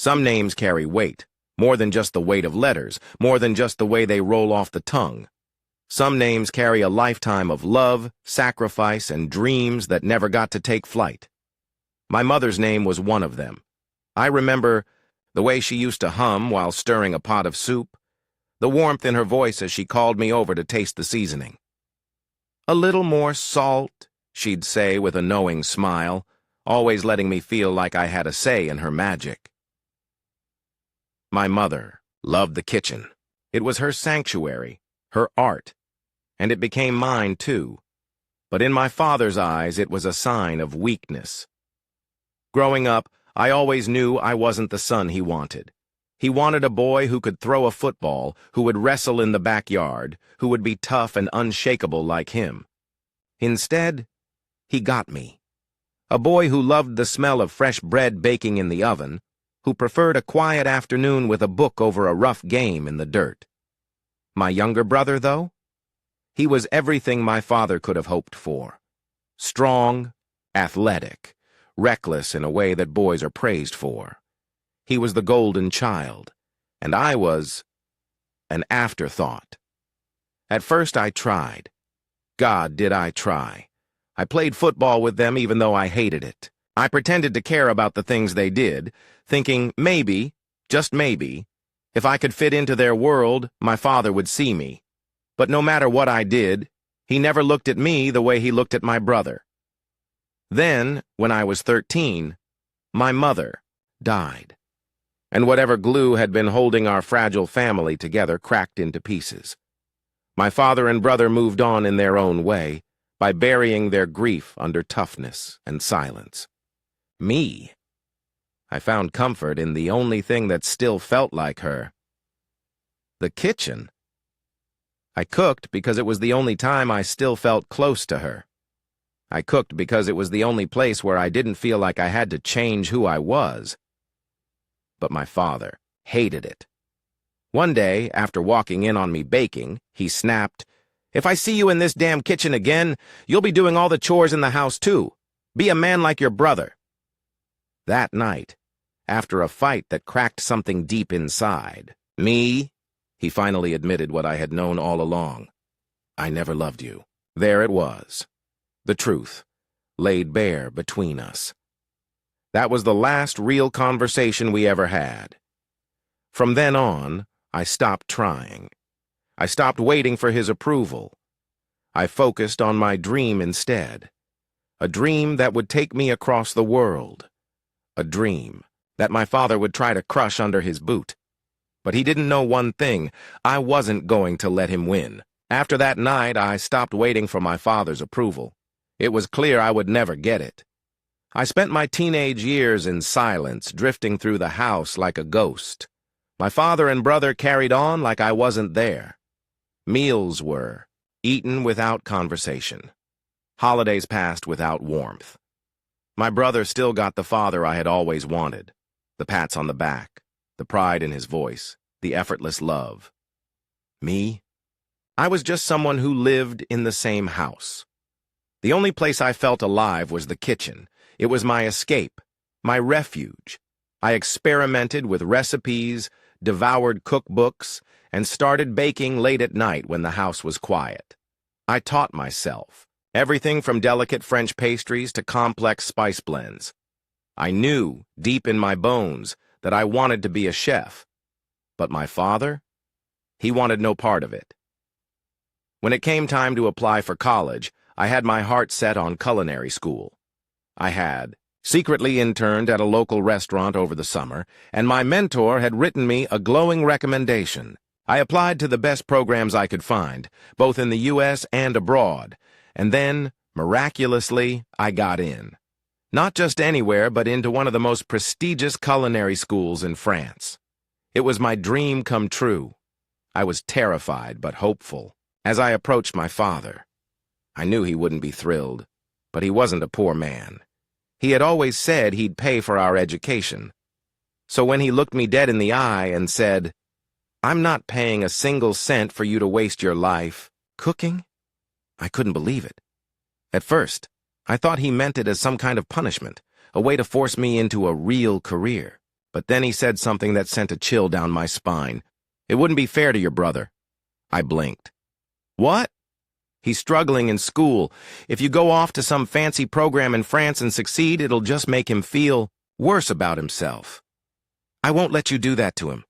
Some names carry weight, more than just the weight of letters, more than just the way they roll off the tongue. Some names carry a lifetime of love, sacrifice, and dreams that never got to take flight. My mother's name was one of them. I remember the way she used to hum while stirring a pot of soup, the warmth in her voice as she called me over to taste the seasoning. "A little more salt," she'd say with a knowing smile, always letting me feel like I had a say in her magic. My mother loved the kitchen. It was her sanctuary, her art, and it became mine too. But in my father's eyes, it was a sign of weakness. Growing up, I always knew I wasn't the son he wanted. He wanted a boy who could throw a football, who would wrestle in the backyard, who would be tough and unshakable like him. Instead, he got me. A boy who loved the smell of fresh bread baking in the oven, who preferred a quiet afternoon with a book over a rough game in the dirt. My younger brother, though? He was everything my father could have hoped for. Strong, athletic, reckless in a way that boys are praised for. He was the golden child, and I was an afterthought. At first I tried. God, did I try. I played football with them even though I hated it. I pretended to care about the things they did, thinking maybe, just maybe, if I could fit into their world, my father would see me. But no matter what I did, he never looked at me the way he looked at my brother. Then, when I was 13, my mother died, and whatever glue had been holding our fragile family together cracked into pieces. My father and brother moved on in their own way, by burying their grief under toughness and silence. Me, I found comfort in the only thing that still felt like her: the kitchen. I cooked because it was the only time I still felt close to her. I cooked because it was the only place where I didn't feel like I had to change who I was. But my father hated it. One day, after walking in on me baking, he snapped, "If I see you in this damn kitchen again, you'll be doing all the chores in the house too. Be a man like your brother." That night, after a fight that cracked something deep inside, he finally admitted what I had known all along. I never loved you. There it was. The truth, laid bare between us. That was the last real conversation we ever had. From then on, I stopped trying. I stopped waiting for his approval. I focused on my dream instead. A dream that would take me across the world. A dream that my father would try to crush under his boot. But he didn't know one thing: I wasn't going to let him win. After that night, I stopped waiting for my father's approval. It was clear I would never get it. I spent my teenage years in silence, drifting through the house like a ghost. My father and brother carried on like I wasn't there. Meals were eaten without conversation. Holidays passed without warmth. My brother still got the father I had always wanted. The pats on the back, the pride in his voice, the effortless love. Me? I was just someone who lived in the same house. The only place I felt alive was the kitchen. It was my escape, my refuge. I experimented with recipes, devoured cookbooks, and started baking late at night when the house was quiet. I taught myself, everything from delicate French pastries to complex spice blends. I knew, deep in my bones, that I wanted to be a chef. But my father? He wanted no part of it. When it came time to apply for college, I had my heart set on culinary school. I had secretly interned at a local restaurant over the summer, and my mentor had written me a glowing recommendation. I applied to the best programs I could find, both in the U.S. and abroad, and then, miraculously, I got in. Not just anywhere, but into one of the most prestigious culinary schools in France. It was my dream come true. I was terrified but hopeful. As I approached my father, I knew he wouldn't be thrilled, but he wasn't a poor man. He had always said he'd pay for our education. So when he looked me dead in the eye and said, "I'm not paying a single cent for you to waste your life cooking," I couldn't believe it. At first, I thought he meant it as some kind of punishment, a way to force me into a real career. But then he said something that sent a chill down my spine. "It wouldn't be fair to your brother." I blinked. "What?" "He's struggling in school. If you go off to some fancy program in France and succeed, it'll just make him feel worse about himself." "I won't let you do that to him."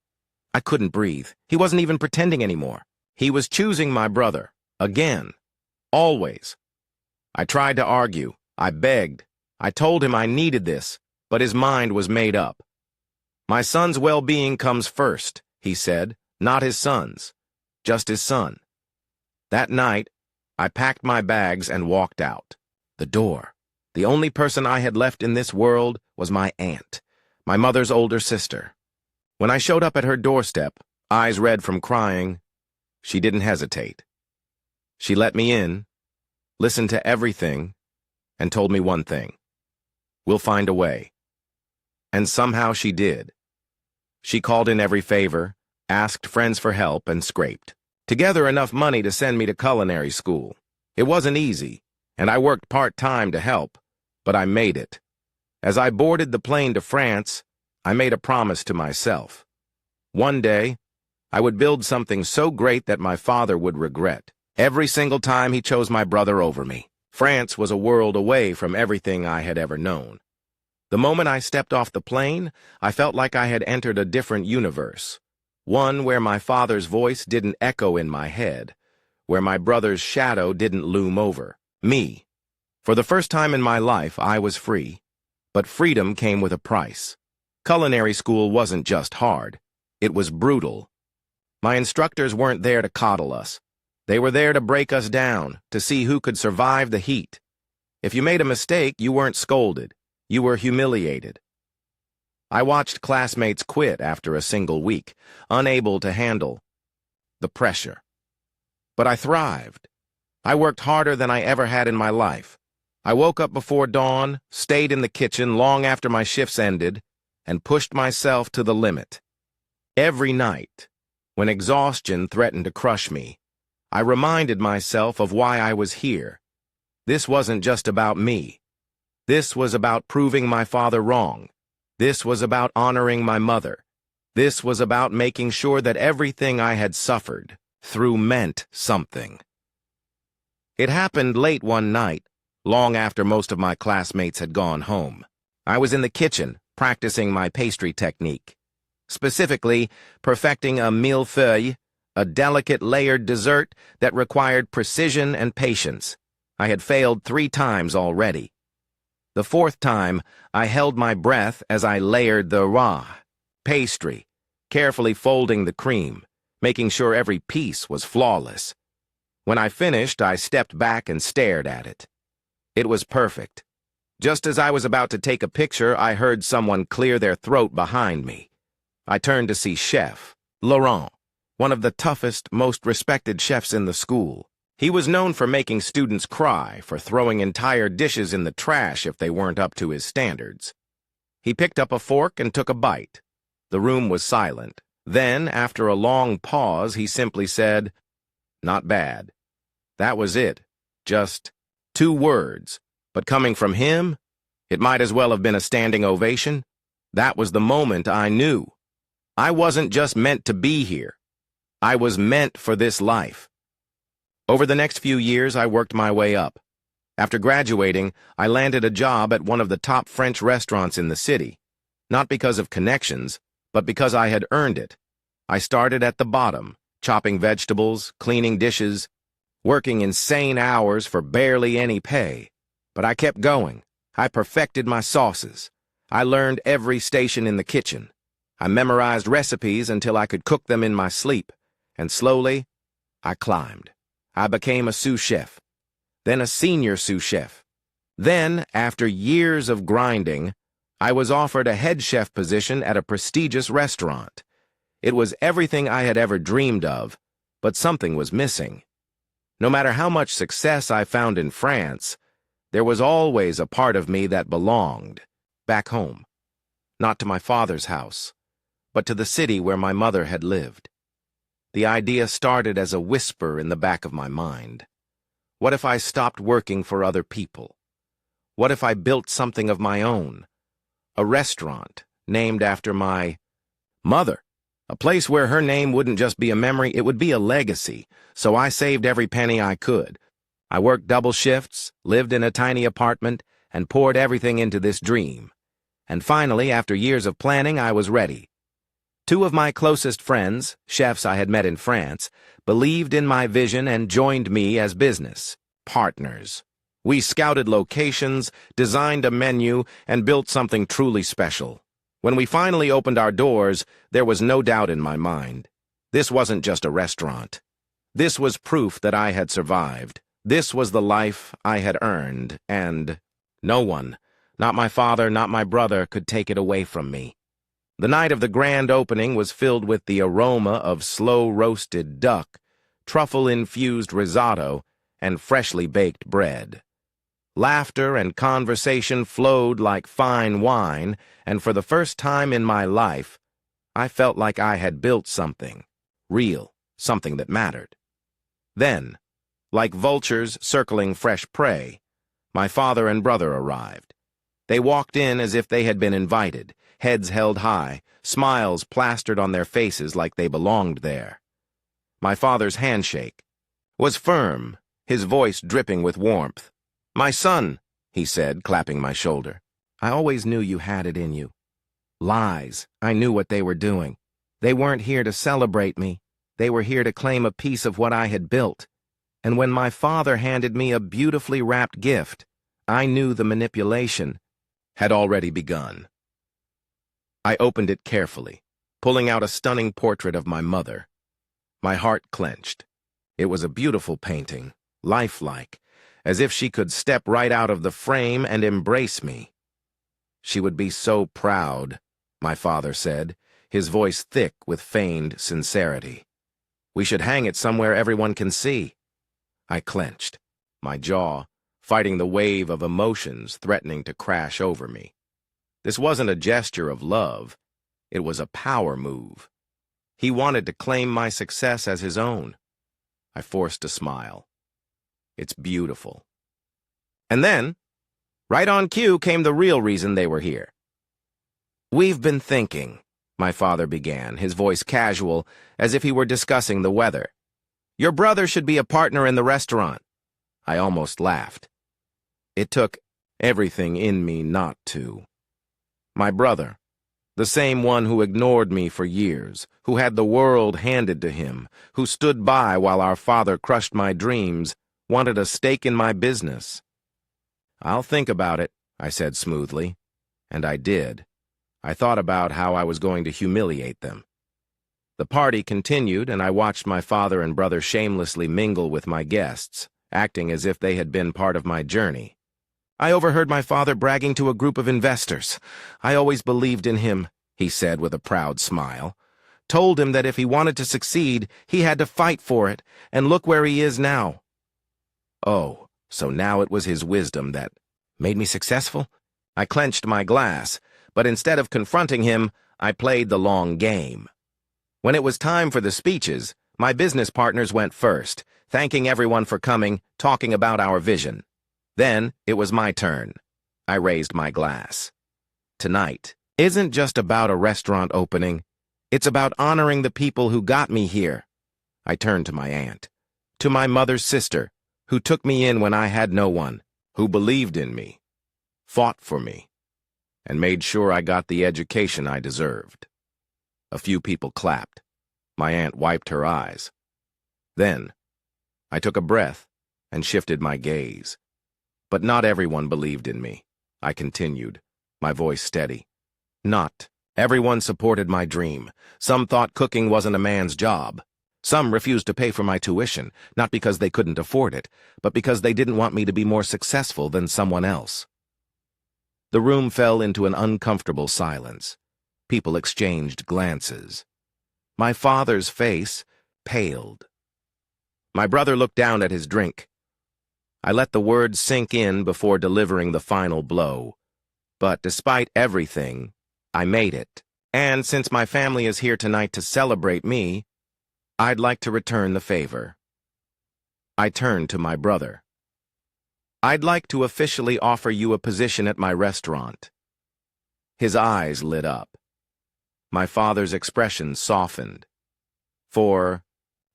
I couldn't breathe. He wasn't even pretending anymore. He was choosing my brother. Again. Always. I tried to argue. I begged. I told him I needed this, but his mind was made up. "My son's well-being comes first," he said, "not his son's. Just his son." That night, I packed my bags and walked out. The door. The only person I had left in this world was my aunt, my mother's older sister. When I showed up at her doorstep, eyes red from crying, she didn't hesitate. She let me in, listened to everything, and told me one thing: "We'll find a way." And somehow she did. She called in every favor, asked friends for help, and scraped together enough money to send me to culinary school. It wasn't easy, and I worked part-time to help, but I made it. As I boarded the plane to France, I made a promise to myself. One day, I would build something so great that my father would regret every single time he chose my brother over me. France was a world away from everything I had ever known. The moment I stepped off the plane, I felt like I had entered a different universe, one where my father's voice didn't echo in my head, where my brother's shadow didn't loom over me. For the first time in my life, I was free, but freedom came with a price. Culinary school wasn't just hard, it was brutal. My instructors weren't there to coddle us. They were there to break us down, to see who could survive the heat. If you made a mistake, you weren't scolded. You were humiliated. I watched classmates quit after a single week, unable to handle the pressure. But I thrived. I worked harder than I ever had in my life. I woke up before dawn, stayed in the kitchen long after my shifts ended, and pushed myself to the limit. Every night, when exhaustion threatened to crush me, I reminded myself of why I was here. This wasn't just about me. This was about proving my father wrong. This was about honoring my mother. This was about making sure that everything I had suffered through meant something. It happened late one night, long after most of my classmates had gone home. I was in the kitchen, practicing my pastry technique. Specifically, perfecting a millefeuille, a delicate layered dessert that required precision and patience. I had failed 3 times already. The 4th time, I held my breath as I layered the pastry, carefully folding the cream, making sure every piece was flawless. When I finished, I stepped back and stared at it. It was perfect. Just as I was about to take a picture, I heard someone clear their throat behind me. I turned to see Chef Laurent, one of the toughest, most respected chefs in the school. He was known for making students cry, for throwing entire dishes in the trash if they weren't up to his standards. He picked up a fork and took a bite. The room was silent. Then, after a long pause, he simply said, "Not bad." That was it. Just 2 words. But coming from him, it might as well have been a standing ovation. That was the moment I knew. I wasn't just meant to be here. I was meant for this life. Over the next few years, I worked my way up. After graduating, I landed a job at one of the top French restaurants in the city, not because of connections, but because I had earned it. I started at the bottom, chopping vegetables, cleaning dishes, working insane hours for barely any pay. But I kept going. I perfected my sauces. I learned every station in the kitchen. I memorized recipes until I could cook them in my sleep, and slowly, I climbed. I became a sous chef, then a senior sous chef. Then, after years of grinding, I was offered a head chef position at a prestigious restaurant. It was everything I had ever dreamed of, but something was missing. No matter how much success I found in France, there was always a part of me that belonged back home. Not to my father's house, but to the city where my mother had lived. The idea started as a whisper in the back of my mind. What if I stopped working for other people? What if I built something of my own? A restaurant named after my mother. A place where her name wouldn't just be a memory, it would be a legacy. So I saved every penny I could. I worked double shifts, lived in a tiny apartment, and poured everything into this dream. And finally, after years of planning, I was ready. Two of my closest friends, chefs I had met in France, believed in my vision and joined me as business partners. We scouted locations, designed a menu, and built something truly special. When we finally opened our doors, there was no doubt in my mind. This wasn't just a restaurant. This was proof that I had survived. This was the life I had earned, and no one, not my father, not my brother, could take it away from me. The night of the grand opening was filled with the aroma of slow-roasted duck, truffle-infused risotto, and freshly baked bread. Laughter and conversation flowed like fine wine, and for the first time in my life, I felt like I had built something, real, something that mattered. Then, like vultures circling fresh prey, my father and brother arrived. They walked in as if they had been invited, heads held high, smiles plastered on their faces like they belonged there. My father's handshake was firm, his voice dripping with warmth. "My son," he said, clapping my shoulder. "I always knew you had it in you." Lies. I knew what they were doing. They weren't here to celebrate me. They were here to claim a piece of what I had built. And when my father handed me a beautifully wrapped gift, I knew the manipulation had already begun. I opened it carefully, pulling out a stunning portrait of my mother. My heart clenched. It was a beautiful painting, lifelike, as if she could step right out of the frame and embrace me. "She would be so proud," my father said, his voice thick with feigned sincerity. "We should hang it somewhere everyone can see." I clenched, my jaw fighting the wave of emotions threatening to crash over me. This wasn't a gesture of love. It was a power move. He wanted to claim my success as his own. I forced a smile. "It's beautiful." And then, right on cue, came the real reason they were here. "We've been thinking," my father began, his voice casual, as if he were discussing the weather. "Your brother should be a partner in the restaurant." I almost laughed. It took everything in me not to. My brother, the same one who ignored me for years, who had the world handed to him, who stood by while our father crushed my dreams, wanted a stake in my business. "I'll think about it," I said smoothly. And I did. I thought about how I was going to humiliate them. The party continued, and I watched my father and brother shamelessly mingle with my guests, acting as if they had been part of my journey. "I overheard my father bragging to a group of investors. I always believed in him," he said with a proud smile. "Told him that if he wanted to succeed, he had to fight for it, and look where he is now." Oh, so now it was his wisdom that made me successful? I clenched my glass, but instead of confronting him, I played the long game. When it was time for the speeches, my business partners went first, thanking everyone for coming, talking about our vision. Then it was my turn. I raised my glass. Tonight isn't just about a restaurant opening. It's about honoring the people who got me here. I turned to my aunt, to my mother's sister, who took me in when I had no one, who believed in me, fought for me, and made sure I got the education I deserved. A few people clapped. My aunt wiped her eyes. Then I took a breath and shifted my gaze. But not everyone believed in me, I continued, my voice steady. Not everyone supported my dream. Some thought cooking wasn't a man's job. Some refused to pay for my tuition, not because they couldn't afford it, but because they didn't want me to be more successful than someone else. The room fell into an uncomfortable silence. People exchanged glances. My father's face paled. My brother looked down at his drink. I let the words sink in before delivering the final blow. But despite everything, I made it. And since my family is here tonight to celebrate me, I'd like to return the favor. I turned to my brother. "I'd like to officially offer you a position at my restaurant." His eyes lit up. My father's expression softened. For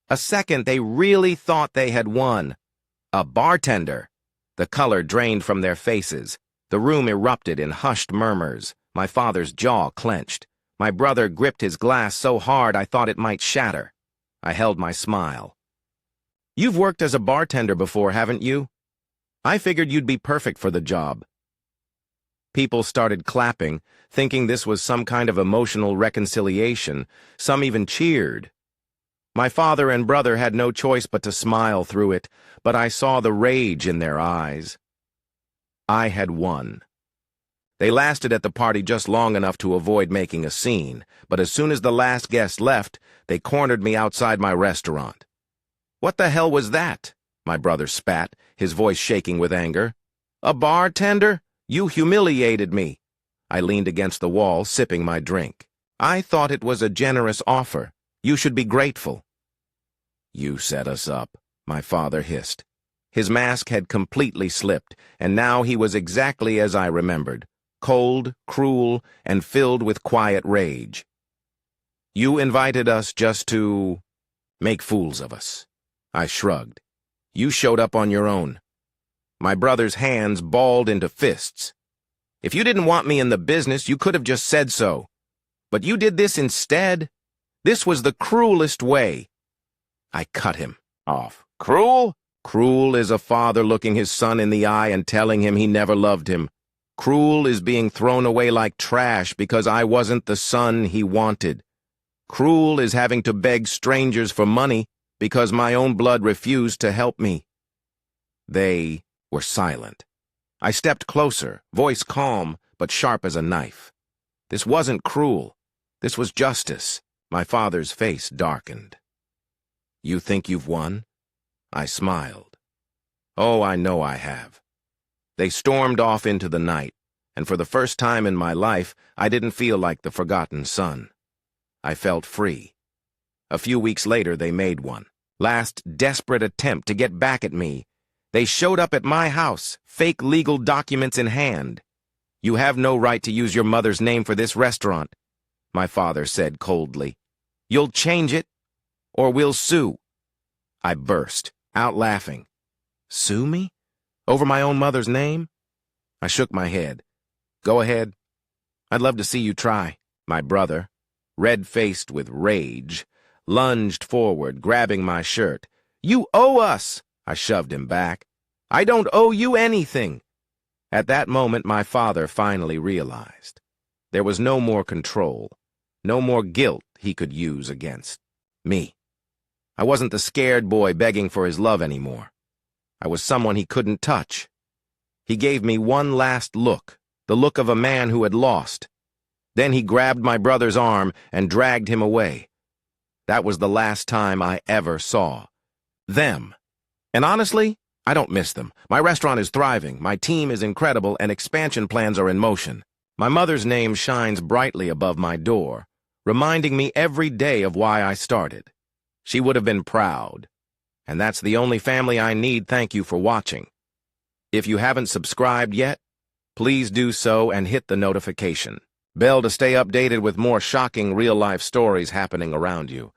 a second, they really thought they had won. A bartender! The color drained from their faces. The room erupted in hushed murmurs. My father's jaw clenched. My brother gripped his glass so hard I thought it might shatter. I held my smile. "You've worked as a bartender before, haven't you? I figured you'd be perfect for the job." People started clapping, thinking this was some kind of emotional reconciliation. Some even cheered. My father and brother had no choice but to smile through it, but I saw the rage in their eyes. I had won. They lasted at the party just long enough to avoid making a scene, but as soon as the last guest left, they cornered me outside my restaurant. "What the hell was that?" my brother spat, his voice shaking with anger. "A bartender? You humiliated me." I leaned against the wall, sipping my drink. "I thought it was a generous offer. You should be grateful." "You set us up," my father hissed. His mask had completely slipped, and now he was exactly as I remembered, cold, cruel, and filled with quiet rage. "You invited us just to make fools of us." I shrugged. "You showed up on your own." My brother's hands balled into fists. "If you didn't want me in the business, you could have just said so. But you did this instead. This was the cruelest way." I cut him off. "Cruel? Cruel is a father looking his son in the eye and telling him he never loved him. Cruel is being thrown away like trash because I wasn't the son he wanted. Cruel is having to beg strangers for money because my own blood refused to help me." They were silent. I stepped closer, voice calm but sharp as a knife. This wasn't cruel. This was justice. My father's face darkened. "You think you've won?" I smiled. "Oh, I know I have." They stormed off into the night, and for the first time in my life, I didn't feel like the forgotten son. I felt free. A few weeks later, they made one. Last desperate attempt to get back at me. They showed up at my house, fake legal documents in hand. "You have no right to use your mother's name for this restaurant," my father said coldly. "You'll change it, or we'll sue." I burst, out laughing. "Sue me? Over my own mother's name?" I shook my head. "Go ahead. I'd love to see you try." My brother, red-faced with rage, lunged forward, grabbing my shirt. "You owe us!" I shoved him back. "I don't owe you anything." At that moment, my father finally realized. There was no more control, no more guilt he could use against me. I wasn't the scared boy begging for his love anymore. I was someone he couldn't touch. He gave me one last look, the look of a man who had lost. Then he grabbed my brother's arm and dragged him away. That was the last time I ever saw them. And honestly, I don't miss them. My restaurant is thriving, my team is incredible, and expansion plans are in motion. My mother's name shines brightly above my door, reminding me every day of why I started. She would have been proud. And that's the only family I need. Thank you for watching. If you haven't subscribed yet, please do so and hit the notification bell to stay updated with more shocking real-life stories happening around you.